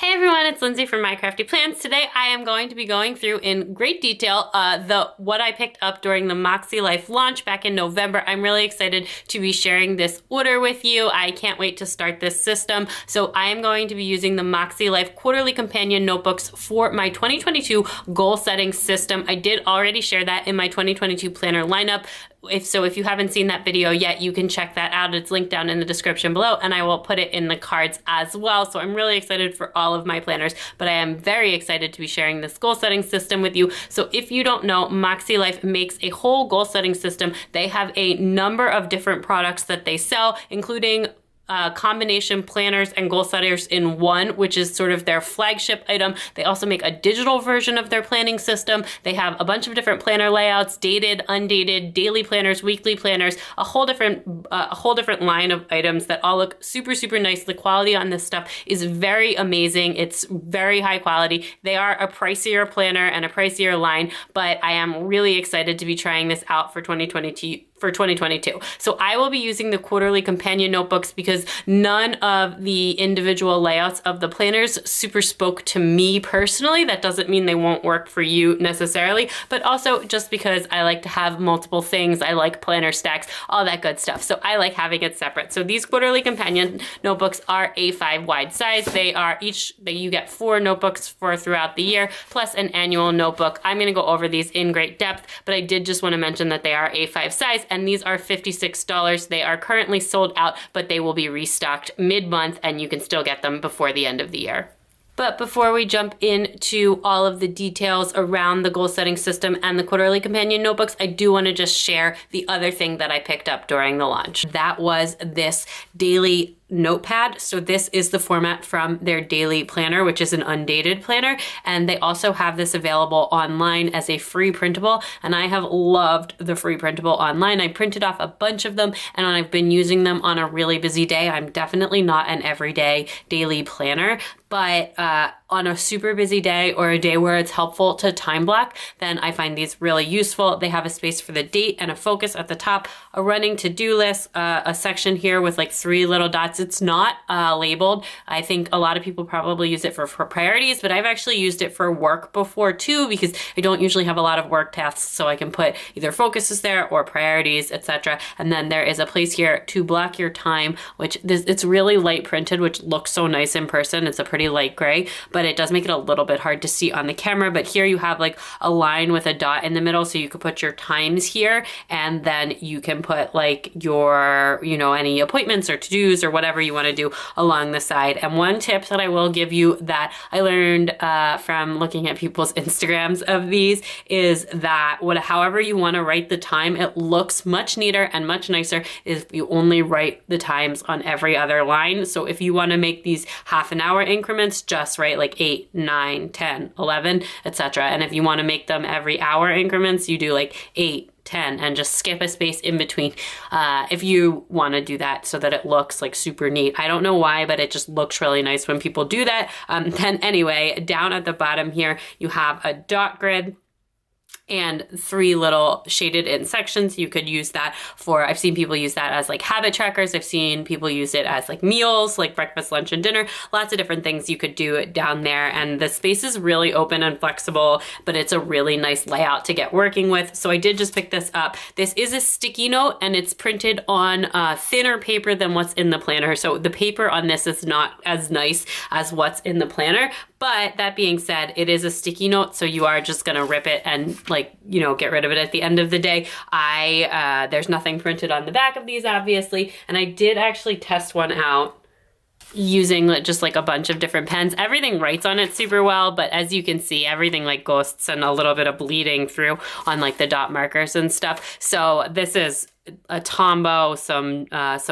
Hey everyone, it's Lindsay from My Crafty Plans. Today I am going to be going through in great detail what I picked up during the MakseLife launch back in November. I'm really excited to be sharing this order with you. I can't wait to start this system. So I am going to be using the MakseLife quarterly companion notebooks for my 2022 goal setting system. I did already share that in my 2022 planner lineup. If you haven't seen that video yet, you can check that out. It's linked down in the description below, and I will put it in the cards as well. So I'm really excited for all of my planners, but I am very excited to be sharing this goal setting system with you. So if you don't know, MakseLife makes a whole goal setting system. They have a number of different products that they sell, including combination planners and goal setters in one, which is sort of their flagship item. They also make a digital version of their planning system. They have a bunch of different planner layouts, dated, undated, daily planners, weekly planners, a whole different line of items that all look super, super nice. The quality on this stuff is very amazing. It's very high quality. They are a pricier planner and a pricier line, but I am really excited to be trying this out for 2022. So I will be using the quarterly companion notebooks because none of the individual layouts of the planners super spoke to me personally. That doesn't mean they won't work for you necessarily, but also just because I like to have multiple things. I like planner stacks, all that good stuff. So I like having it separate. So these quarterly companion notebooks are A5 wide size. You get 4 notebooks for throughout the year, plus an annual notebook. I'm gonna go over these in great depth, but I did just wanna mention that they are A5 size, and these are $56. They are currently sold out, but they will be restocked mid-month, and you can still get them before the end of the year. But before we jump into all of the details around the goal setting system and the quarterly companion notebooks, I do want to just share the other thing that I picked up during the launch. That was this daily notepad. So this is the format from their daily planner, which is an undated planner. And they also have this available online as a free printable. And I have loved the free printable online. I printed off a bunch of them and I've been using them on a really busy day. I'm definitely not an everyday daily planner, but on a super busy day or a day where it's helpful to time block, then I find these really useful. They have a space for the date and a focus at the top, a running to-do list, a section here with like 3 little dots. It's not labeled. I think a lot of people probably use it for priorities, but I've actually used it for work before too, because I don't usually have a lot of work tasks, so I can put either focuses there or priorities, etc. And then there is a place here to block your time, which it's really light printed, which looks so nice in person. It's a pretty light gray, but it does make it a little bit hard to see on the camera. But here you have like a line with a dot in the middle, so you could put your times here, and then you can put like your, any appointments or to-dos or whatever you want to do along the side. And one tip that I will give you that I learned from looking at people's Instagrams of these is that however you want to write the time, it looks much neater and much nicer if you only write the times on every other line. So if you want to make these half an hour increments, just write like 8, 9, 10, 11, etc. And if you want to make them every hour increments, you do like 8, 10, and just skip a space in between if you want to do that so that it looks like super neat. I don't know why, but it just looks really nice when people do that. Then anyway, down at the bottom here, you have a dot grid and 3 little shaded in sections. You could use that for, I've seen people use that as like habit trackers. I've seen people use it as like meals, like breakfast, lunch, and dinner. Lots of different things you could do down there. And the space is really open and flexible, but it's a really nice layout to get working with. So I did just pick this up. This is a sticky note and it's printed on thinner paper than what's in the planner. So the paper on this is not as nice as what's in the planner. But that being said, it is a sticky note, so you are just gonna rip it and get rid of it at the end of the day. There's nothing printed on the back of these, obviously, and I did actually test one out using just like a bunch of different pens. Everything writes on it super well, but as you can see, everything like ghosts and a little bit of bleeding through on like the dot markers and stuff. So this is a Tombow, some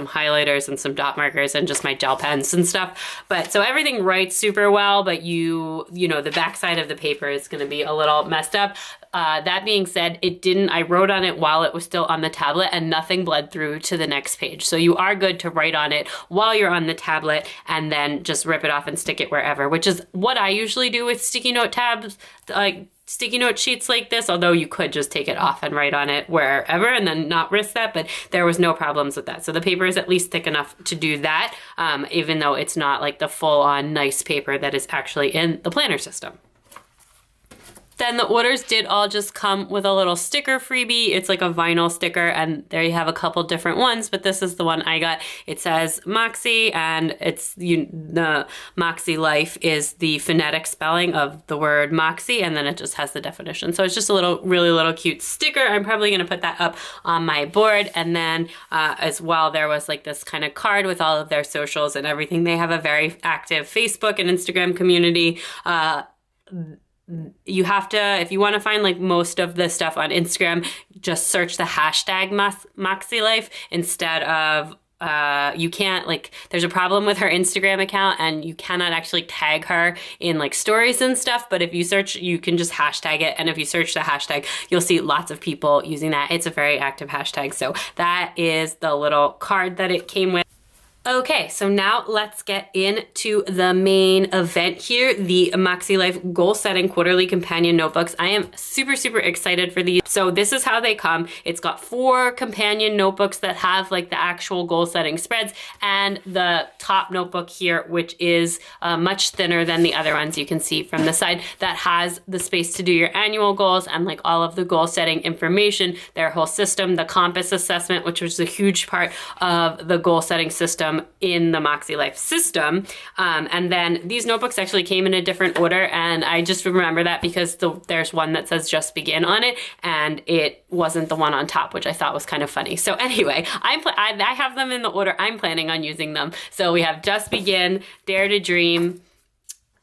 highlighters and some dot markers and just my gel pens and stuff. But so everything writes super well, but the backside of the paper is going to be a little messed up. That being said, I wrote on it while it was still on the tablet and nothing bled through to the next page. So you are good to write on it while you're on the tablet and then just rip it off and stick it wherever, which is what I usually do with sticky note tabs, like sticky note sheets like this, although you could just take it off and write on it wherever and then not risk that, but there was no problems with that. So the paper is at least thick enough to do that, even though it's not like the full-on nice paper that is actually in the planner system. Then the orders did all just come with a little sticker freebie. It's like a vinyl sticker, and there you have a couple different ones, but this is the one I got. It says Moxie, and it's the MakseLife is the phonetic spelling of the word Moxie, and then it just has the definition. So it's just a really little cute sticker. I'm probably gonna put that up on my board. And then as well, there was like this kind of card with all of their socials and everything. They have a very active Facebook and Instagram community. You have to, if you want to find like most of the stuff on Instagram, just search the hashtag MakseLife instead of, you can't, like, there's a problem with her Instagram account and you cannot actually tag her in like stories and stuff. But if you search, you can just hashtag it. And if you search the hashtag, you'll see lots of people using that. It's a very active hashtag. So that is the little card that it came with. Okay, so now let's get into the main event here, the MakseLife Goal Setting Quarterly Companion Notebooks. I am super excited for these. So this is how they come. It's got 4 companion notebooks that have like the actual goal setting spreads, and the top notebook here, which is much thinner than the other ones you can see from the side, that has the space to do your annual goals and like all of the goal setting information, their whole system, the compass assessment, which was a huge part of the goal setting system in the MakseLife system. And then these notebooks actually came in a different order, and I just remember that because there's one that says Just Begin on it, and it wasn't the one on top, which I thought was kind of funny. So anyway, I have them in the order I'm planning on using them. So we have Just Begin, Dare to Dream,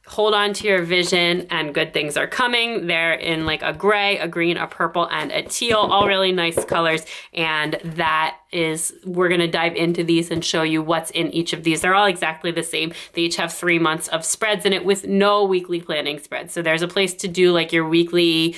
Hold On to Your Vision, and Good Things Are Coming. They're in like a gray, a green, a purple, and a teal, all really nice colors. And that is, we're gonna dive into these and show you what's in each of these. They're all exactly the same. They each have 3 months of spreads in it with no weekly planning spreads. So there's a place to do like your weekly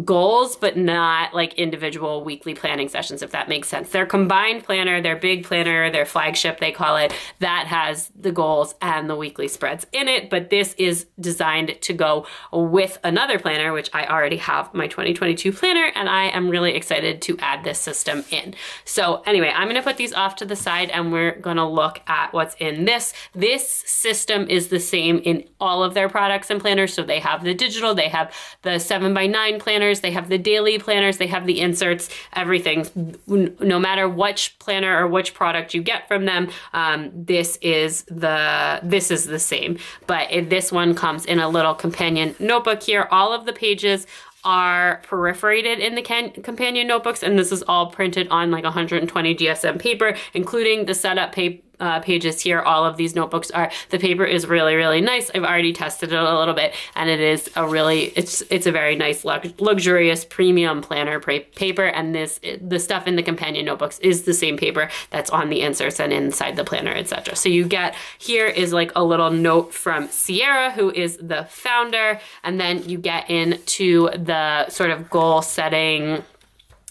goals, but not like individual weekly planning sessions, if that makes sense. Their combined planner, their big planner, their flagship, they call it, that has the goals and the weekly spreads in it. But this is designed to go with another planner, which I already have, my 2022 planner, and I am really excited to add this system in. So anyway, I'm going to put these off to the side and we're going to look at what's in this. This system is the same in all of their products and planners. So they have the digital, they have the 7x9 planners, they have the daily planners, they have the inserts, everything. No matter which planner or which product you get from them, this is the same. But this one comes in a little companion notebook here. All of the pages are perforated in the companion notebooks, and this is all printed on like 120 GSM paper, including the setup pages here. All of these notebooks are, the paper is really nice. I've already tested it a little bit, and it is a really, it's a very nice, luxurious premium planner paper. And the stuff in the companion notebooks is the same paper that's on the inserts and inside the planner, etc. So you get, here is like a little note from Sierra, who is the founder, and then you get into the sort of goal setting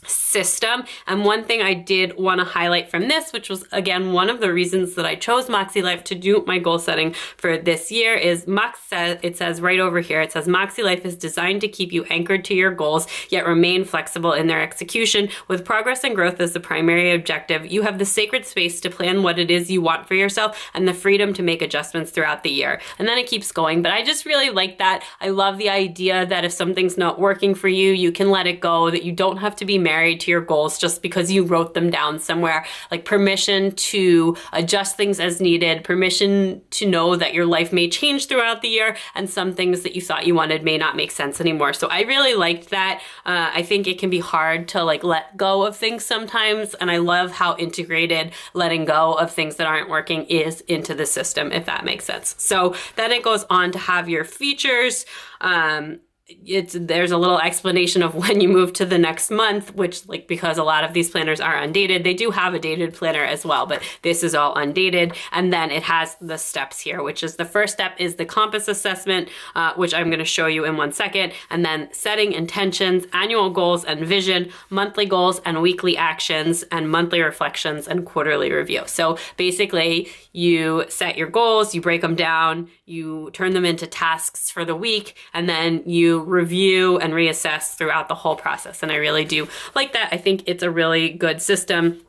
system. And one thing I did want to highlight from this, which was again one of the reasons that I chose MakseLife to do my goal setting for this year, is Makse, it says right over here, it says MakseLife is designed to keep you anchored to your goals, yet remain flexible in their execution. With progress and growth as the primary objective, you have the sacred space to plan what it is you want for yourself and the freedom to make adjustments throughout the year. And then it keeps going, but I just really like that. I love the idea that if something's not working for you, you can let it go, that you don't have to be married to your goals just because you wrote them down somewhere. Like permission to adjust things as needed, permission to know that your life may change throughout the year, and some things that you thought you wanted may not make sense anymore. So I really liked that. I think it can be hard to like let go of things sometimes, and I love how integrated letting go of things that aren't working is into the system, if that makes sense. So then it goes on to have your features. There's a little explanation of when you move to the next month, which, like, because a lot of these planners are undated, they do have a dated planner as well, but this is all undated. And then it has the steps here, which is the first step is the compass assessment, which I'm going to show you in 1 second. And then setting intentions, annual goals and vision, monthly goals and weekly actions, and monthly reflections and quarterly review. So basically you set your goals, you break them down, you turn them into tasks for the week, and then you review and reassess throughout the whole process. And I really do like that. I think it's a really good system.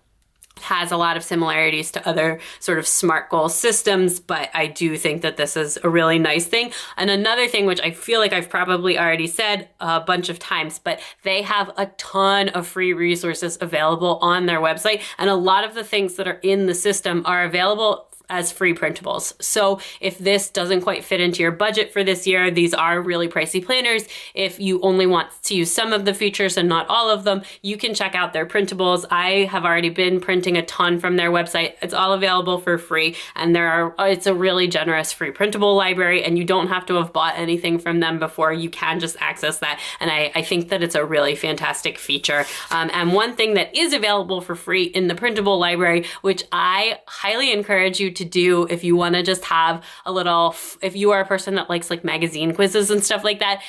Has a lot of similarities to other sort of SMART goal systems, but I do think that this is a really nice thing. And another thing, which I feel like I've probably already said a bunch of times, but they have a ton of free resources available on their website. And a lot of the things that are in the system are available as free printables. So if this doesn't quite fit into your budget for this year, these are really pricey planners. If you only want to use some of the features and not all of them, you can check out their printables. I have already been printing a ton from their website. It's all available for free, and it's a really generous free printable library, and you don't have to have bought anything from them before. You can just access that, and I think that it's a really fantastic feature. And one thing that is available for free in the printable library, which I highly encourage you to do if you want to just have a little, if you are a person that likes like magazine quizzes and stuff like that,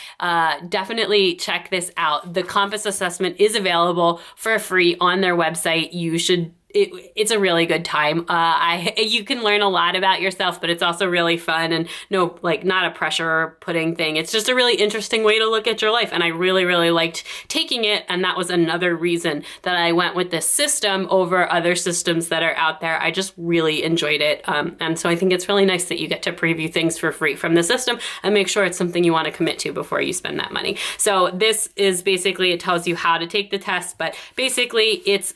definitely check this out. The Compass assessment is available for free on their website. You should it's a really good time. You can learn a lot about yourself, but it's also really fun and not a pressure putting thing. It's just a really interesting way to look at your life. And I really, really liked taking it. And that was another reason that I went with this system over other systems that are out there. I just really enjoyed it. And so I think it's really nice that you get to preview things for free from the system and make sure it's something you want to commit to before you spend that money. So this is basically, it tells you how to take the test, but basically it's,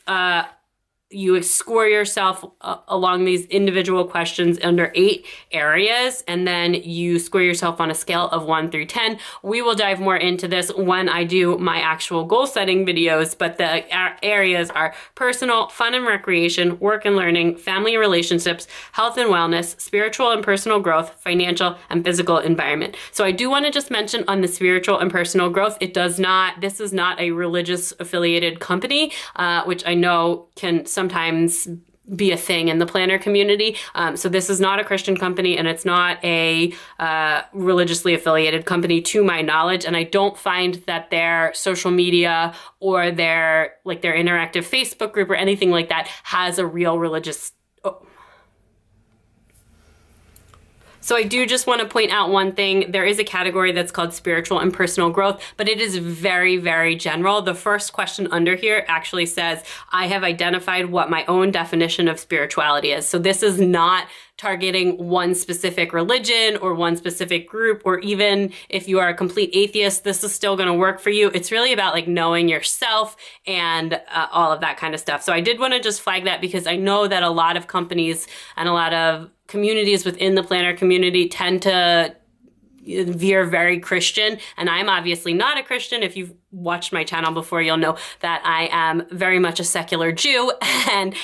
you score yourself along these individual questions under 8 areas, and then you score yourself on a scale of 1 through 10. We will dive more into this when I do my actual goal setting videos, but the areas are personal, fun and recreation, work and learning, family and relationships, health and wellness, spiritual and personal growth, financial and physical environment. So I do want to just mention on the spiritual and personal growth, this is not a religious affiliated company, which I know can sometimes be a thing in the planner community. So this is not a Christian company, and it's not a religiously affiliated company to my knowledge. And I don't find that their social media or their interactive Facebook group or anything like that has a real religious. So I do just want to point out one thing. There is a category that's called spiritual and personal growth, but it is very, very general. The first question under here actually says, I have identified what my own definition of spirituality is. So this is not targeting one specific religion or one specific group, or even if you are a complete atheist, this is still going to work for you. It's really about knowing yourself and all of that kind of stuff. So I did want to just flag that because I know that a lot of companies and a lot of communities within the planner community tend to veer very Christian, and I'm obviously not a Christian. If you've watched my channel before, you'll know that I am very much a secular Jew, and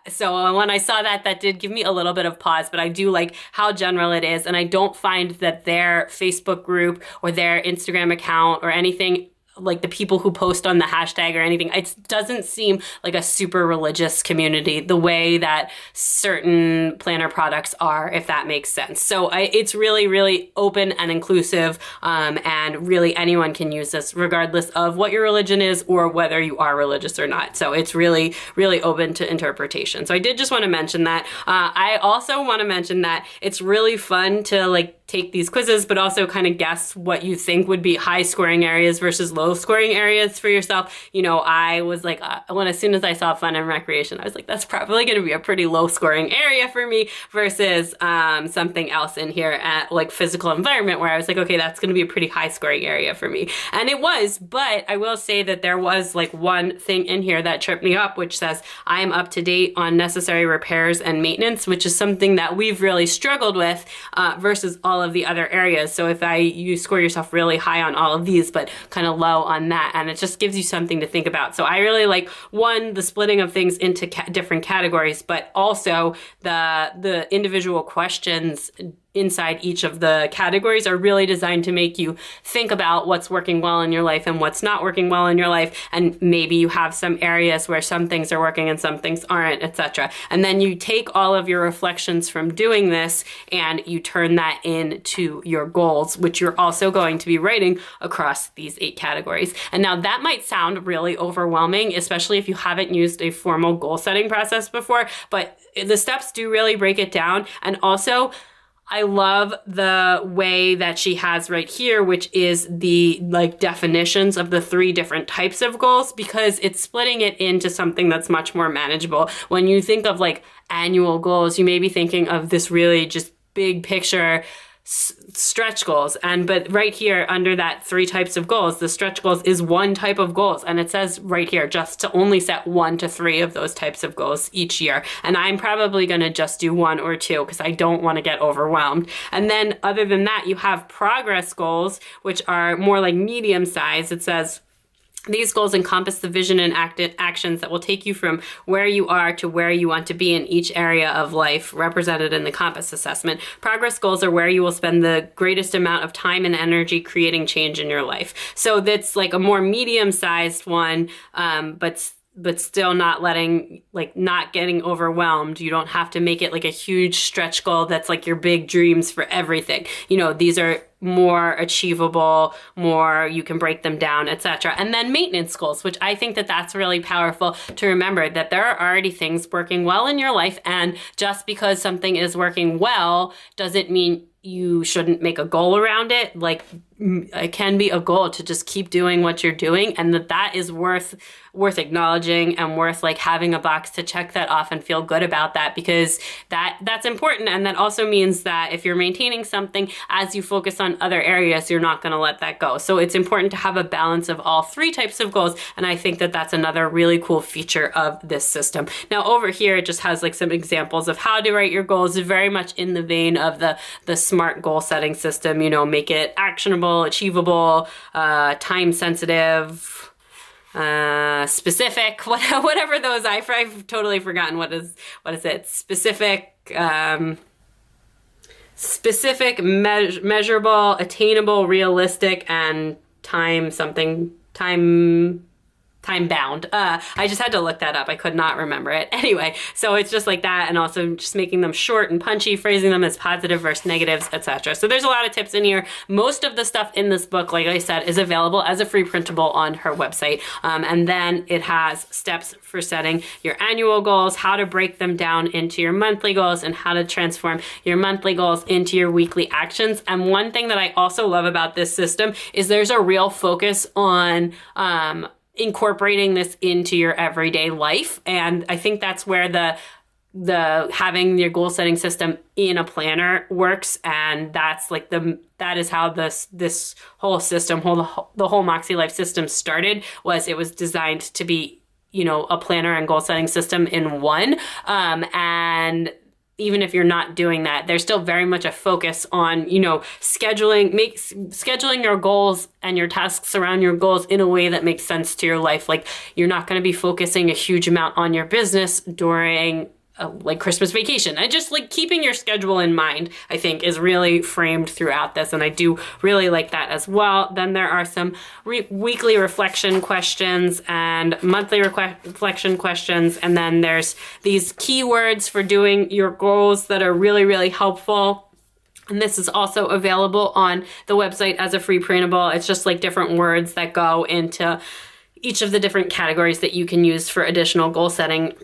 so when I saw that did give me a little bit of pause, but I do like how general it is, and I don't find that their Facebook group or their Instagram account or anything, like the people who post on the hashtag or anything, it doesn't seem like a super religious community the way that certain planner products are, if that makes sense. So it's really, really open and inclusive, and really anyone can use this regardless of what your religion is or whether you are religious or not. So it's really, really open to interpretation. So I did just want to mention that. I also want to mention that it's really fun to take these quizzes, but also kind of guess what you think would be high scoring areas versus low scoring areas for yourself. I was as soon as I saw fun and recreation, I was like, that's probably going to be a pretty low scoring area for me versus something else in here at physical environment, where I was like, okay, that's going to be a pretty high scoring area for me. And it was, but I will say that there was one thing in here that tripped me up, which says I am up to date on necessary repairs and maintenance, which is something that we've really struggled with versus all of the other areas. So if you score yourself really high on all of these, but kind of low on that, and it just gives you something to think about. So I really like, one, the splitting of things into different categories, but also the individual questions inside each of the categories are really designed to make you think about what's working well in your life and what's not working well in your life. And maybe you have some areas where some things are working and some things aren't, etc. And then you take all of your reflections from doing this and you turn that into your goals, which you're also going to be writing across these 8 categories. And now that might sound really overwhelming, especially if you haven't used a formal goal setting process before, but the steps do really break it down. And also, I love the way that she has right here, which is the like definitions of the 3 different types of goals, because it's splitting it into something that's much more manageable. When you think of like annual goals, you may be thinking of this really just big picture stretch goals, but right here under that 3 types of goals, the stretch goals is one type of goals, and it says right here just to only set 1 to 3 of those types of goals each year. And I'm probably going to just do 1 or 2 because I don't want to get overwhelmed. And then other than that, you have progress goals, which are more like medium size. It says these goals encompass the vision and actions that will take you from where you are to where you want to be in each area of life represented in the compass assessment. Progress goals are where you will spend the greatest amount of time and energy creating change in your life. So that's like a more medium-sized one, but still not getting overwhelmed. You don't have to make it like a huge stretch goal that's like your big dreams for everything. These are more achievable, more you can break them down, etc. And then maintenance goals, which I think that that's really powerful to remember, that there are already things working well in your life, and just because something is working well doesn't mean you shouldn't make a goal around it. Like, it can be a goal to just keep doing what you're doing, and that is worth acknowledging and worth like having a box to check that off and feel good about that, because that's important. And that also means that if you're maintaining something, as you focus on other areas, you're not going to let that go. So it's important to have a balance of all 3 types of goals, and I think that that's another really cool feature of this system. Now over here, it just has like some examples of how to write your goals, very much in the vein of the SMART goal setting system. Make it actionable, achievable, time sensitive, specific, whatever those. I've totally forgotten what is it? Specific, measurable, attainable, realistic, and time bound. I just had to look that up. I could not remember it. Anyway, so it's just like that, and also just making them short and punchy, phrasing them as positive versus negatives, etc. So there's a lot of tips in here. Most of the stuff in this book, like I said, is available as a free printable on her website. And then it has steps for setting your annual goals, how to break them down into your monthly goals, and how to transform your monthly goals into your weekly actions. And one thing that I also love about this system is there's a real focus on incorporating this into your everyday life. And I think that's where the having your goal setting system in a planner works. And that's like that is how this whole system, the whole MakseLife system started. It was designed to be, a planner and goal setting system in one. And even if you're not doing that, there's still very much a focus on, scheduling your goals and your tasks around your goals in a way that makes sense to your life. Like, you're not going to be focusing a huge amount on your business during like Christmas vacation. And just like keeping your schedule in mind, I think, is really framed throughout this. And I do really like that as well. Then there are some weekly reflection questions and monthly reflection questions. And then there's these keywords for doing your goals that are really, really helpful. And this is also available on the website as a free printable. It's just like different words that go into each of the different categories that you can use for additional goal setting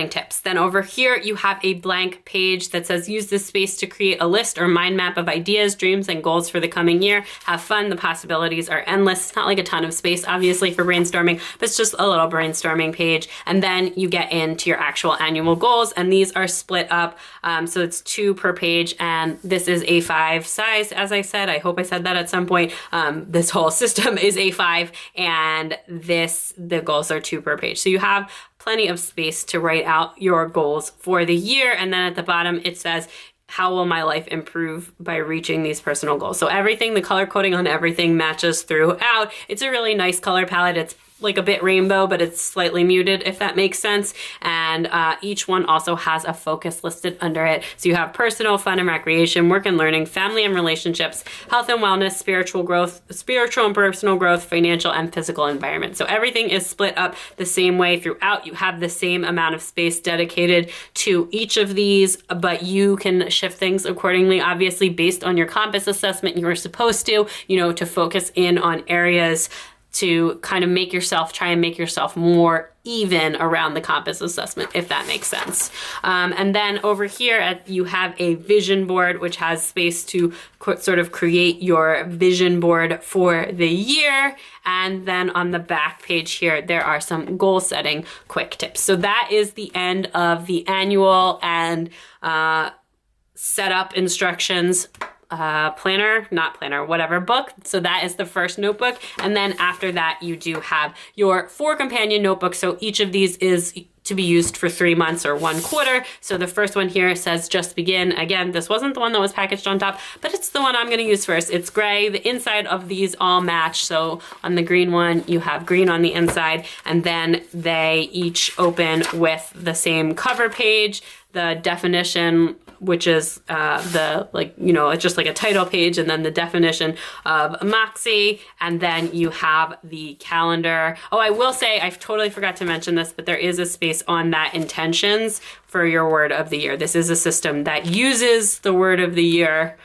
tips. Then over here, you have a blank page that says, use this space to create a list or mind map of ideas, dreams, and goals for the coming year. Have fun. The possibilities are endless. It's not like a ton of space, obviously, for brainstorming, but it's just a little brainstorming page. And then you get into your actual annual goals, and these are split up. So it's 2 per page, and this is A5 size. As I said, I hope I said that at some point. This whole system is A5, and the goals are 2 per page. So you have plenty of space to write out your goals for the year. And then at the bottom, it says, how will my life improve by reaching these personal goals? So everything, the color coding on everything matches throughout. It's a really nice color palette. It's like a bit rainbow, but it's slightly muted, if that makes sense. And each one also has a focus listed under it. So you have personal, fun and recreation, work and learning, family and relationships, health and wellness, spiritual and personal growth, financial and physical environment. So everything is split up the same way throughout. You have the same amount of space dedicated to each of these, but you can shift things accordingly, obviously, based on your compass assessment. You're supposed to focus in on areas to kind of try and make yourself more even around the compass assessment, if that makes sense. And then over here, you have a vision board, which has space to sort of create your vision board for the year. And then on the back page here, there are some goal setting quick tips. So that is the end of the annual and setup instructions whatever book. So that is the first notebook. And then after that, you do have your 4 companion notebooks. So each of these is to be used for 3 months or 1 quarter. So the first one here says just begin. Again, this wasn't the one that was packaged on top, but it's the one I'm gonna use first. It's gray. The inside of these all match. So on the green one, you have green on the inside, and then they each open with the same cover page, the definition, which is it's just like a title page, and then the definition of Moxie, and then you have the calendar. Oh, I will say, I totally forgot to mention this, but there is a space on that intentions for your word of the year. This is a system that uses the word of the year.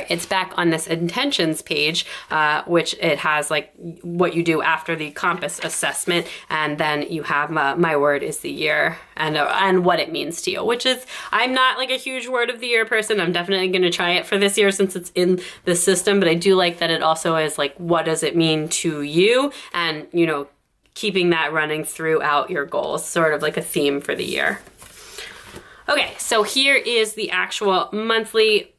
It's back on this intentions page, which it has like what you do after the compass assessment, and then you have my word is the year and what it means to you, which is, I'm not like a huge word of the year person. I'm definitely going to try it for this year since it's in the system, but I do like that it also is like, what does it mean to you? And, keeping that running throughout your goals, sort of like a theme for the year. Okay, so here is the actual monthly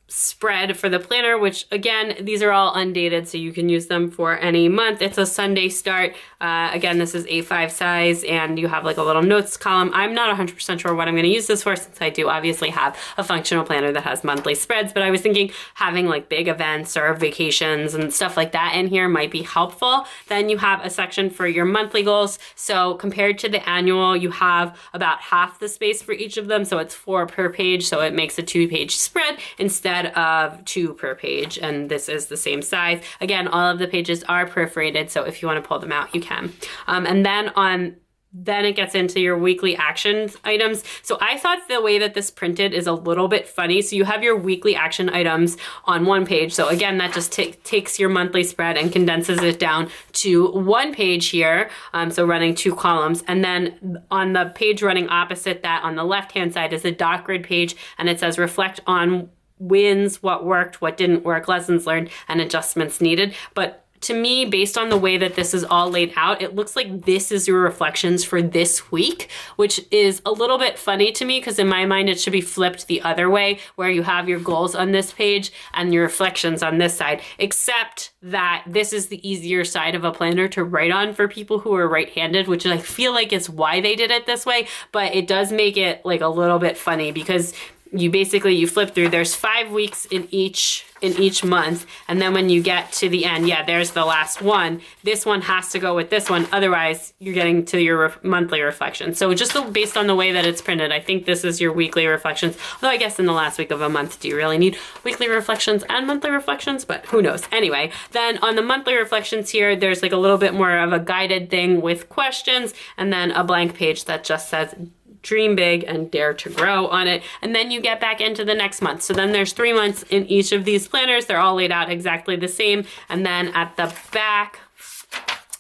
spread for the planner, which again, these are all undated, so you can use them for any month. It's a Sunday start. Again, this is A5 size, and you have like a little notes column. I'm not 100% sure what I'm going to use this for, since I do obviously have a functional planner that has monthly spreads, but I was thinking having like big events or vacations and stuff like that in here might be helpful. Then you have a section for your monthly goals. So compared to the annual, you have about half the space for each of them. So it's 4 per page. So it makes a 2-page spread instead of 2 per page. And this is the same size. Again, all of the pages are perforated. So if you want to pull them out, you can. And then it gets into your weekly action items. So I thought the way that this printed is a little bit funny. So you have your weekly action items on 1 page. So again, that just takes your monthly spread and condenses it down to 1 page here. So running 2 columns. And then on the page running opposite that, on the left-hand side, is a dot grid page. And it says reflect on wins, what worked, what didn't work, lessons learned, and adjustments needed. But to me, based on the way that this is all laid out, it looks like this is your reflections for this week, which is a little bit funny to me, because in my mind, it should be flipped the other way, where you have your goals on this page and your reflections on this side, except that this is the easier side of a planner to write on for people who are right-handed, which I feel like is why they did it this way, but it does make it like a little bit funny, because you flip through, there's 5 weeks in each month, and then when you get to the end, there's the last one. This one has to go with this one, otherwise you're getting to your monthly reflection. So just based on the way that it's printed, I think this is your weekly reflections. Although I guess in the last week of a month, do you really need weekly reflections and monthly reflections? But who knows? Anyway, then on the monthly reflections here, there's like a little bit more of a guided thing with questions, and then a blank page that just says dream big and dare to grow on it. And then you get back into the next month. So then there's 3 months in each of these planners. They're all laid out exactly the same. And then at the back,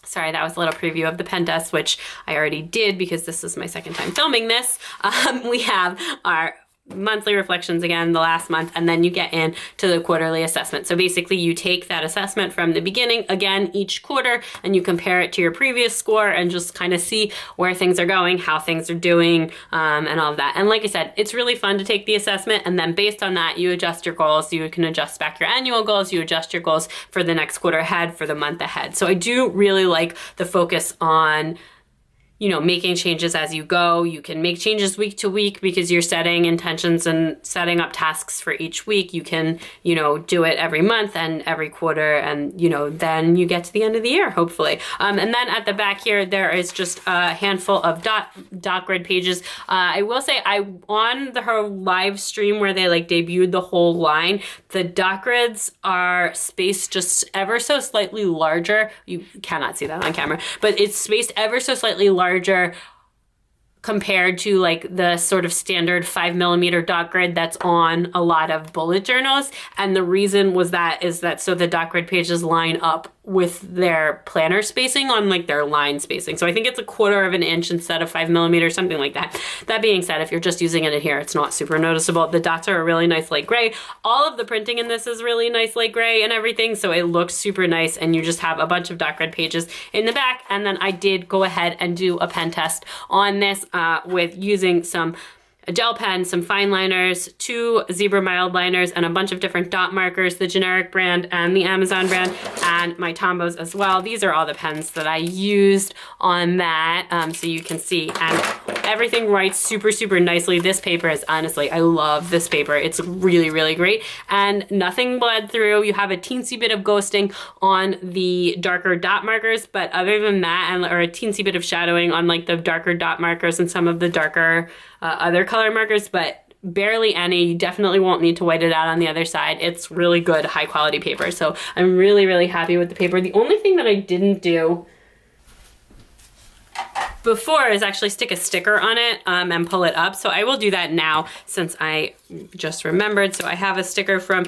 sorry, that was a little preview of the pen test, which I already did because this is my second time filming this. We have our monthly reflections again, the last month, and then you get into the quarterly assessment. So basically you take that assessment from the beginning, again, each quarter, and you compare it to your previous score and just kind of see where things are going, how things are doing, and all of that. And like I said, it's really fun to take the assessment, and then based on that, you adjust your goals. You can adjust back your annual goals, you adjust your goals for the next quarter ahead, for the month ahead. So I do really like the focus on making changes as you go. You can make changes week to week because you're setting intentions and setting up tasks for each week. You can, do it every month and every quarter, and, then you get to the end of the year, hopefully. And then at the back here, there is just a handful of dot grid pages. I will say on her live stream where they debuted the whole line, the dot grids are spaced just ever so slightly larger. You cannot see that on camera, but it's spaced ever so slightly larger compared to like the sort of standard 5mm dot grid that's on a lot of bullet journals. And the reason is that so the dot grid pages line up with their planner spacing on like their line spacing. So I think it's 1/4 of an inch instead of 5mm, something like that. That being said, if you're just using it in here, it's not super noticeable. The dots are a really nice light gray. All of the printing in this is really nice light gray and everything, so it looks super nice, and you just have a bunch of dot grid pages in the back. And then I did go ahead and do a pen test on this with using a gel pen, some fine liners, 2 zebra mild liners, and a bunch of different dot markers, the generic brand and the Amazon brand, and my Tombos as well. These are all the pens that I used on that, so you can see. And everything writes super, super nicely. This paper is honestly, I love this paper. It's really, really great. And nothing bled through. You have a teensy bit of ghosting on the darker dot markers, but other than that, or a teensy bit of shadowing on like the darker dot markers and some of the darker other color markers, but barely any. You definitely won't need to white it out on the other side. It's really good, high quality paper. So I'm really, really happy with the paper. The only thing that I didn't do before is actually stick a sticker on it and pull it up. So I will do that now since I just remembered. So I have a sticker from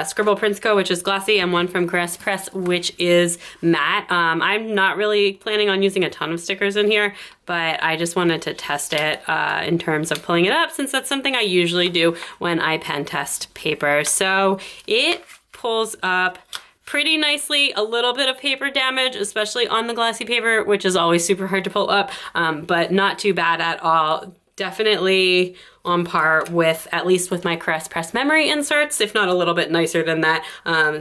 Scribble Prints Co., which is glossy, and one from Caress Press, which is matte. I'm not really planning on using a ton of stickers in here, but I just wanted to test it in terms of pulling it up, since that's something I usually do when I pen test paper. So it pulls up pretty nicely. A little bit of paper damage, especially on the glossy paper, which is always super hard to pull up, but not too bad at all. Definitely on par with, at least with my Caress Press memory inserts, if not a little bit nicer than that.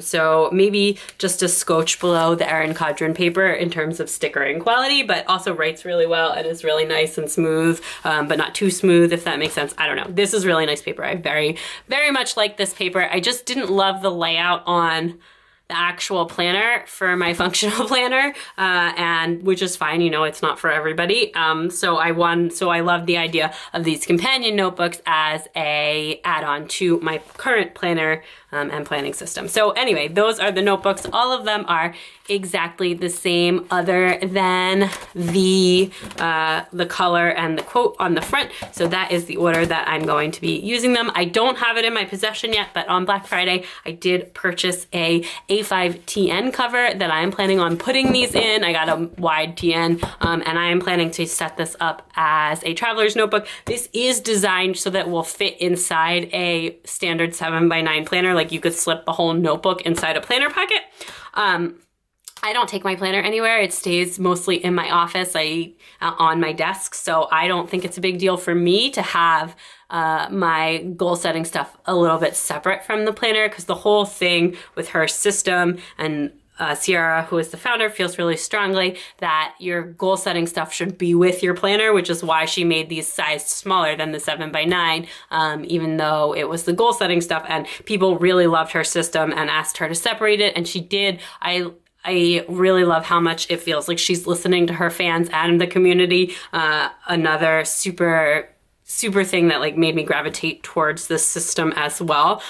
So maybe just a scotch below the Erin Condren paper in terms of stickering quality, but also writes really well and is really nice and smooth, but not too smooth, if that makes sense. I don't know. This is really nice paper. I very, very much like this paper. I just didn't love the layout on the actual planner for my functional planner, and which is fine, you know, it's not for everybody. So I love the idea of these companion notebooks as a add-on to my current planner and planning system. So anyway, those are the notebooks. All of them are exactly the same, other than the color and the quote on the front. So that is the order that I'm going to be using them. I don't have it in my possession yet, but on Black Friday, I did purchase a A5 TN cover that I am planning on putting these in. I got a wide TN, and I am planning to set this up as a traveler's notebook. This is designed so that it will fit inside a standard 7x9 planner. Like, you could slip the whole notebook inside a planner pocket. I don't take my planner anywhere. It stays mostly in my office, on my desk. So I don't think it's a big deal for me to have my goal setting stuff a little bit separate from the planner, because the whole thing with her system and Sierra, who is the founder, feels really strongly that your goal setting stuff should be with your planner, which is why she made these sized smaller than the 7x9, even though it was the goal setting stuff, and people really loved her system and asked her to separate it, and she did. I really love how much it feels like she's listening to her fans and the community. Another super thing that like made me gravitate towards this system as well.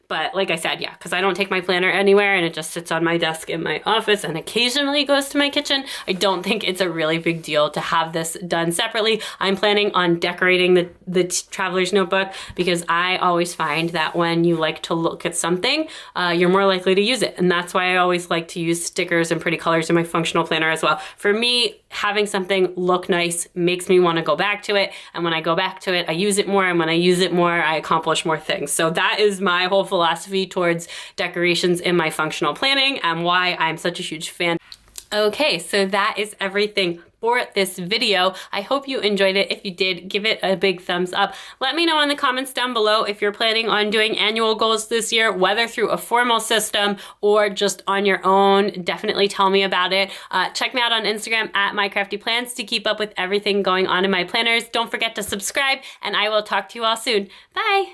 But like I said, yeah, because I don't take my planner anywhere and it just sits on my desk in my office and occasionally goes to my kitchen, I don't think it's a really big deal to have this done separately. I'm planning on decorating the traveler's notebook, because I always find that when you like to look at something, you're more likely to use it. And that's why I always like to use stickers and pretty colors in my functional planner as well. For me, having something look nice makes me want to go back to it. And when I go back to it, I use it more. And when I use it more, I accomplish more things. So that is my whole philosophy towards decorations in my functional planning, and why I'm such a huge fan. Okay, so that is everything for this video. I hope you enjoyed it. If you did, give it a big thumbs up. Let me know in the comments down below if you're planning on doing annual goals this year, whether through a formal system or just on your own. Definitely tell me about it. Check me out on Instagram at MyCraftyPlans to keep up with everything going on in my planners. Don't forget to subscribe, and I will talk to you all soon. Bye!